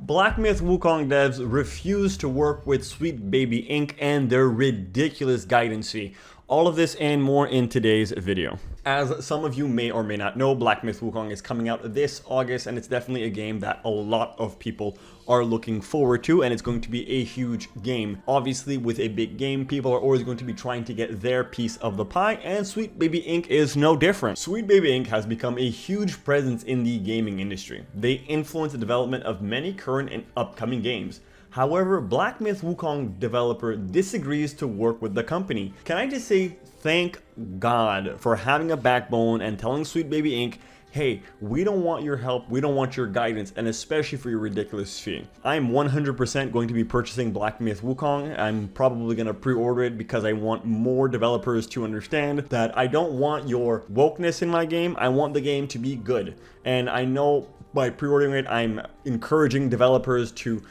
Black Myth Wukong devs refuse to work with Sweet Baby Inc. and their ridiculous guidance fee. All of this and more in today's video. As some of you may or may not know, Black Myth Wukong is coming out this August, and it's definitely a game that a lot of people are looking forward to, and it's going to be a huge game. Obviously, with a big game, people are always going to be trying to get their piece of the pie, and Sweet Baby Inc. is no different. Sweet Baby Inc. has become a huge presence in the gaming industry. They influence the development of many current and upcoming games. However, Black Myth Wukong developer disagrees to work with the company. Can I just say thank God for having a backbone and telling Sweet Baby Inc., hey, we don't want your help, we don't want your guidance, and especially for your ridiculous fee. I'm 100% going to be purchasing Black Myth Wukong. I'm probably going to pre-order it because I want more developers to understand that I don't want your wokeness in my game, I want the game to be good. And I know by pre-ordering it, I'm encouraging developers to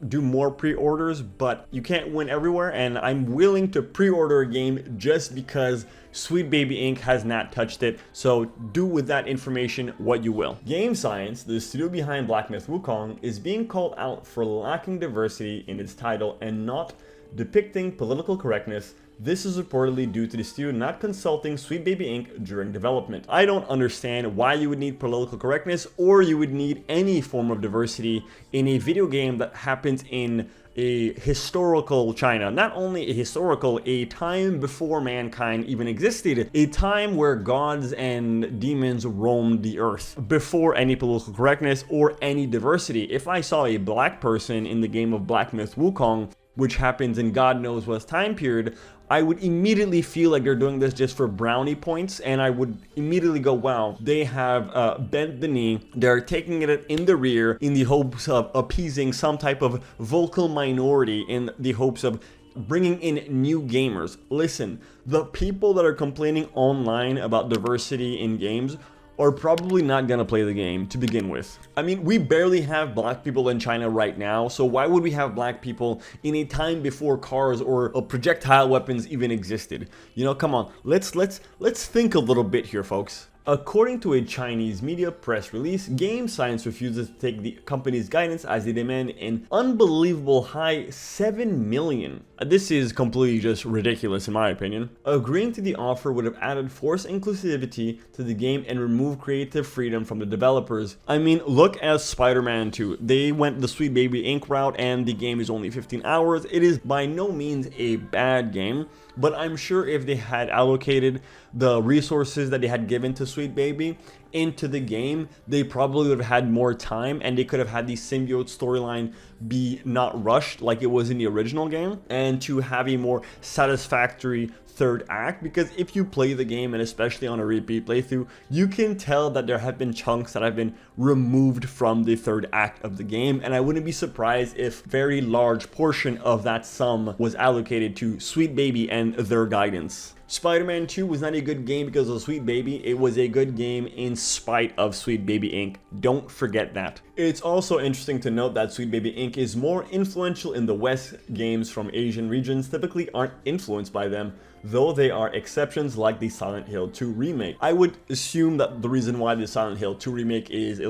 do more pre-orders, but you can't win everywhere, and I'm willing to pre-order a game just because Sweet Baby Inc. has not touched it, so do with that information what you will. Game Science, the studio behind Black Myth Wukong, is being called out for lacking diversity in its title and not depicting political correctness. This is reportedly due to the studio not consulting Sweet Baby Inc. during development. I don't understand why you would need political correctness or you would need any form of diversity in a video game that happens in a historical China. Not only a historical, a time before mankind even existed, a time where gods and demons roamed the earth, before any political correctness or any diversity. If I saw a black person in the game of Black Myth Wukong, which happens in God knows what time period, I would immediately feel like they're doing this just for brownie points, and I would immediately go, wow, they have bent the knee, they're taking it in the rear in the hopes of appeasing some type of vocal minority, in the hopes of bringing in new gamers. Listen, the people that are complaining online about diversity in games are probably not gonna play the game to begin with. I mean, we barely have black people in China right now, so why would we have black people in a time before cars or projectile weapons even existed? You know, come on, let's think a little bit here, folks. According to a Chinese media press release, Game Science refuses to take the company's guidance as they demand an unbelievable high 7 million. This is completely just ridiculous in my opinion. Agreeing to the offer would have added forced inclusivity to the game and removed creative freedom from the developers. I mean, look at Spider-Man 2. They went the Sweet Baby Inc. route and the game is only 15 hours. It is by no means a bad game, but I'm sure if they had allocated the resources that they had given to Sweet Baby into the game, they probably would have had more time and they could have had the symbiote storyline be not rushed like it was in the original game, and to have a more satisfactory third act. Because if you play the game, and especially on a repeat playthrough, you can tell that there have been chunks that have been removed from the third act of the game, and I wouldn't be surprised if very large portion of that sum was allocated to Sweet Baby and their guidance. Spider-Man 2 was not a good game because of Sweet Baby, it was a good game in spite of Sweet Baby Inc. Don't forget that. It's also interesting to note that Sweet Baby Inc. is more influential in the West. Games from Asian regions typically aren't influenced by them, though they are exceptions like the Silent Hill 2 remake. I would assume that the reason why the Silent Hill 2 remake is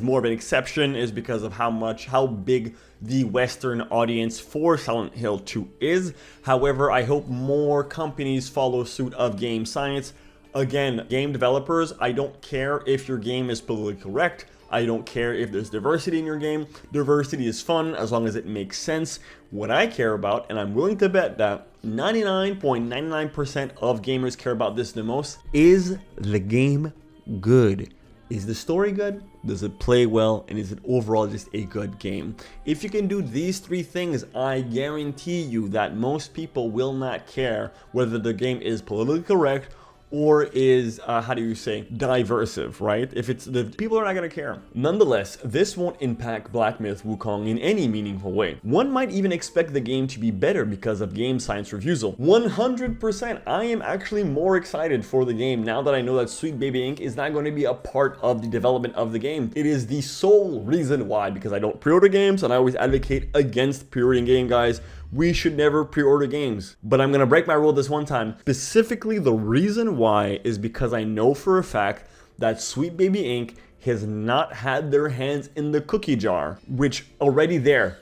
more of an exception is because of how big the Western audience for Silent Hill 2 is. However, I hope more companies follow suit of Game Science. Again, game developers, I don't care if your game is politically correct. I don't care if there's diversity in your game. Diversity is fun as long as it makes sense. What I care about, and I'm willing to bet that 99.99% of gamers care about this the most, is the game good? Is the story good? Does it play well? And is it overall just a good game? If you can do these three things, I guarantee you that most people will not care whether the game is politically correct or is, diversive, right? If it's the people are not gonna care. Nonetheless, this won't impact Black Myth Wukong in any meaningful way. One might even expect the game to be better because of Game Science refusal. 100%, I am actually more excited for the game now that I know that Sweet Baby Inc. is not going to be a part of the development of the game. It is the sole reason why, because I don't pre-order games and I always advocate against pre-ordering game, guys. We should never pre-order games. But I'm gonna break my rule this one time. Specifically, the reason why is because I know for a fact that Sweet Baby Inc. has not had their hands in the cookie jar, which already there,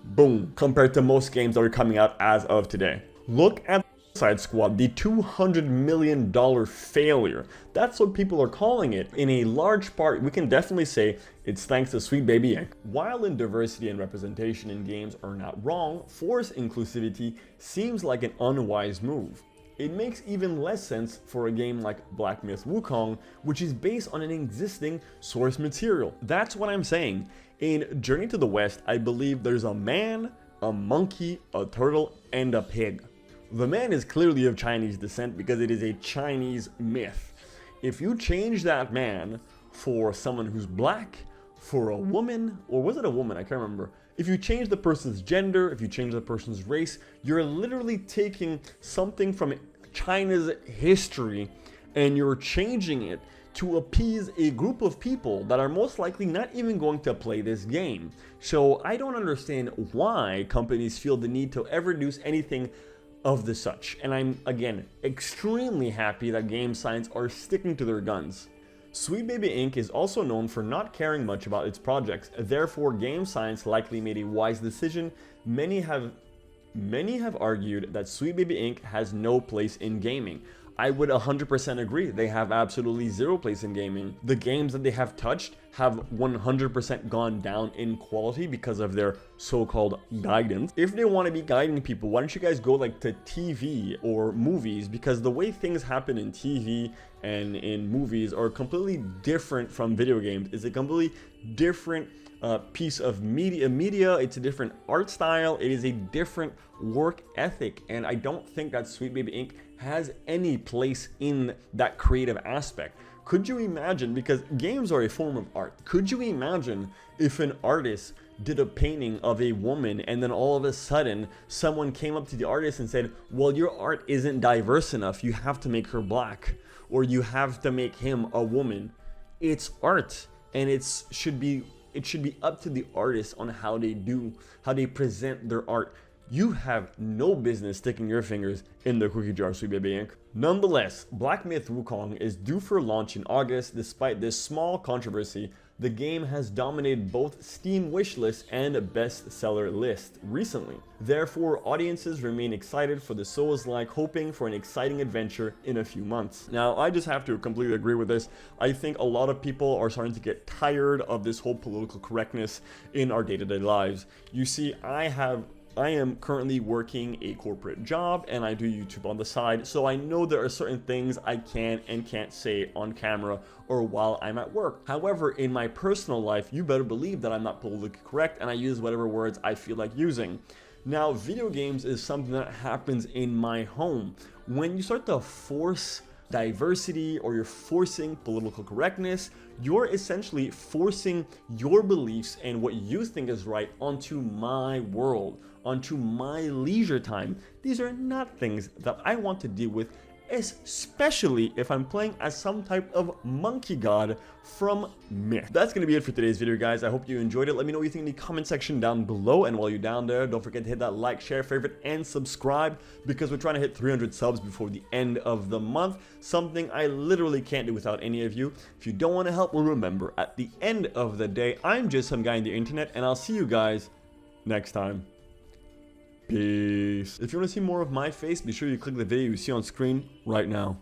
boom, compared to most games that are coming out as of today. Look at Suicide Squad, the $200 million failure. That's what people are calling it. In a large part, we can definitely say it's thanks to Sweet Baby Inc. While in diversity and representation in games are not wrong, forced inclusivity seems like an unwise move. It makes even less sense for a game like Black Myth Wukong, which is based on an existing source material. That's what I'm saying. In Journey to the West, I believe there's a man, a monkey, a turtle, and a pig. The man is clearly of Chinese descent because it is a Chinese myth. If you change that man for someone who's black, for a woman, or was it a woman? I can't remember. If you change the person's gender, if you change the person's race, you're literally taking something from China's history and you're changing it to appease a group of people that are most likely not even going to play this game. So I don't understand why companies feel the need to ever do anything of the such, and I'm again extremely happy that game science are sticking to their guns. Sweet Baby Inc. is also known for not caring much about its projects, therefore game science likely made a wise decision. Many have argued that Sweet Baby Inc. has no place in gaming. I would 100% agree. They have absolutely zero place in gaming. The games that they have touched have 100% gone down in quality because of their so-called guidance. If they want to be guiding people, why don't you guys go like to TV or movies? Because the way things happen in TV and in movies are completely different from video games. It's a completely different piece of media. It's a different art style. It is a different work ethic, and I don't think that Sweet Baby Inc. has any place in that creative aspect. Could you imagine, because games are a form of art, could you imagine if an artist did a painting of a woman and then all of a sudden someone came up to the artist and said, well, your art isn't diverse enough, you have to make her black, or you have to make him a woman? It's art, and it should be up to the artist on how they present their art. You have no business sticking your fingers in the cookie jar, Sweet Baby Inc. Nonetheless, Black Myth Wukong is due for launch in August. Despite this small controversy, the game has dominated both Steam wishlist and bestseller list recently. Therefore, audiences remain excited for the Souls-like, hoping for an exciting adventure in a few months. Now, I just have to completely agree with this. I think a lot of people are starting to get tired of this whole political correctness in our day-to-day lives. You see, I am currently working a corporate job and I do YouTube on the side, so I know there are certain things I can and can't say on camera or while I'm at work. However, in my personal life, you better believe that I'm not politically correct and I use whatever words I feel like using. Now, video games is something that happens in my home. When you start to force diversity or you're forcing political correctness, you're essentially forcing your beliefs and what you think is right onto my world, onto my leisure time. These are not things that I want to deal with, especially if I'm playing as some type of monkey god from Myth. That's going to be it for today's video, guys. I hope you enjoyed it. Let me know what you think in the comment section down below, and while you're down there, don't forget to hit that like, share, favorite, and subscribe, because we're trying to hit 300 subs before the end of the month, something I literally can't do without any of you. If you don't want to help, well, remember, at the end of the day, I'm just some guy on the internet, and I'll see you guys next time. Peace. If you want to see more of my face, be sure you click the video you see on screen right now.